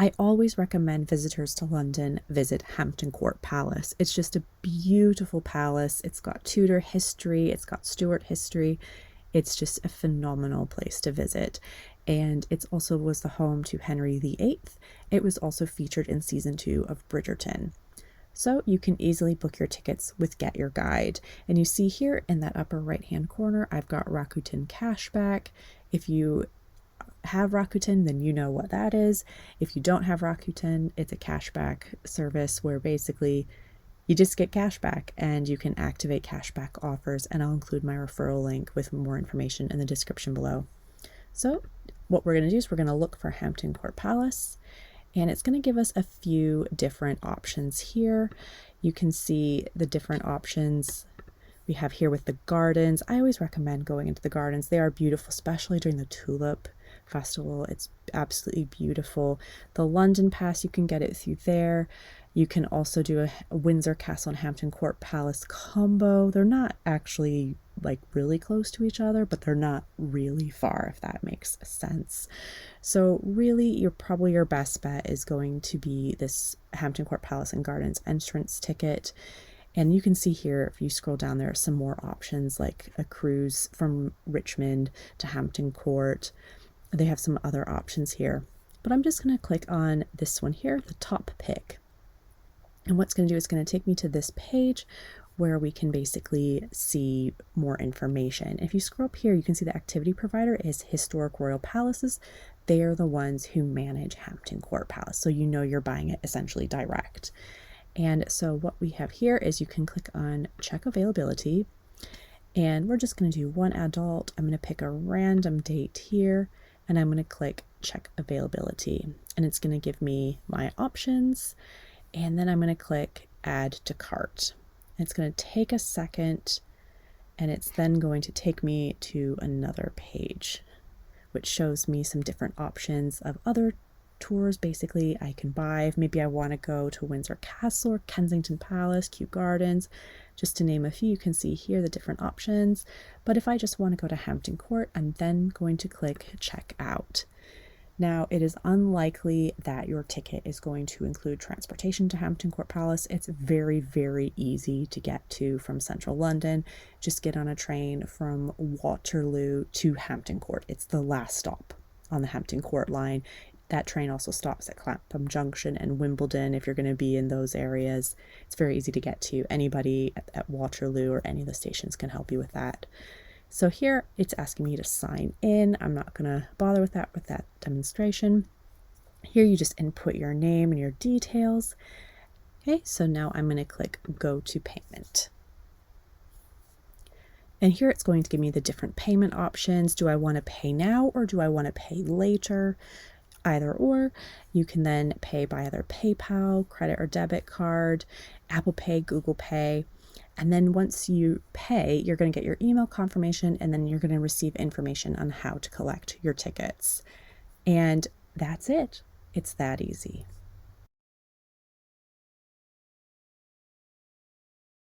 I always recommend visitors to London visit Hampton Court Palace. It's just a beautiful palace. It's got Tudor history, it's got Stuart history. It's just a phenomenal place to visit. And it also was the home to Henry VIII. It was also featured in season 2 of Bridgerton. So you can easily book your tickets with Get Your Guide. And you see here in that upper right hand corner, I've got Rakuten cashback. If you have Rakuten, then you know what that is. If you don't have Rakuten, it's a cashback service where basically you just get cashback and you can activate cashback offers, and I'll include my referral link with more information in the description below. So what we're going to do is we're going to look for Hampton Court Palace, and it's going to give us a few different options here. You can see the different options we have here with the gardens. I always recommend going into the gardens. They are beautiful, especially during the Tulip Festival. It's absolutely beautiful. The London Pass, you can get it through there. You can also do a Windsor Castle and Hampton Court Palace combo. They're not actually like really close to each other, but they're not really far, if that makes sense. So really, your best bet is going to be this Hampton Court Palace and Gardens entrance ticket. And you can see here, if you scroll down, there are some more options like a cruise from Richmond to Hampton Court. They have some other options here, but I'm just going to click on this one here, the top pick. And what's going to do is going to take me to this page where we can basically see more information. If you scroll up here, you can see the activity provider is Historic Royal Palaces. They are the ones who manage Hampton Court Palace. So you know you're buying it essentially direct. And so what we have here is you can click on check availability, and we're just going to do one adult. I'm going to pick a random date here, and I'm going to click check availability, and it's going to give me my options, and then I'm going to click add to cart. It's going to take a second, and it's then going to take me to another page which shows me some different options of other tours basically I can buy. If maybe I want to go to Windsor Castle or Kensington Palace, Kew Gardens, just to name a few. You can see here the different options. But if I just want to go to Hampton Court, I'm then going to click check out. Now, it is unlikely that your ticket is going to include transportation to Hampton Court Palace. It's very, very easy to get to from central London. Just get on a train from Waterloo to Hampton Court. It's the last stop on the Hampton Court line. That train also stops at Clapham Junction and Wimbledon if you're going to be in those areas. It's very easy to get to. Anybody at Waterloo or any of the stations can help you with that. So here it's asking me to sign in. I'm not going to bother with that demonstration. Here you just input your name and your details. Okay, so now I'm going to click go to payment. And here it's going to give me the different payment options. Do I want to pay now or do I want to pay later? Either or. You can then pay by either PayPal, credit or debit card, Apple Pay, Google Pay. And then once you pay, you're going to get your email confirmation, and then you're going to receive information on how to collect your tickets. And that's it. It's that easy.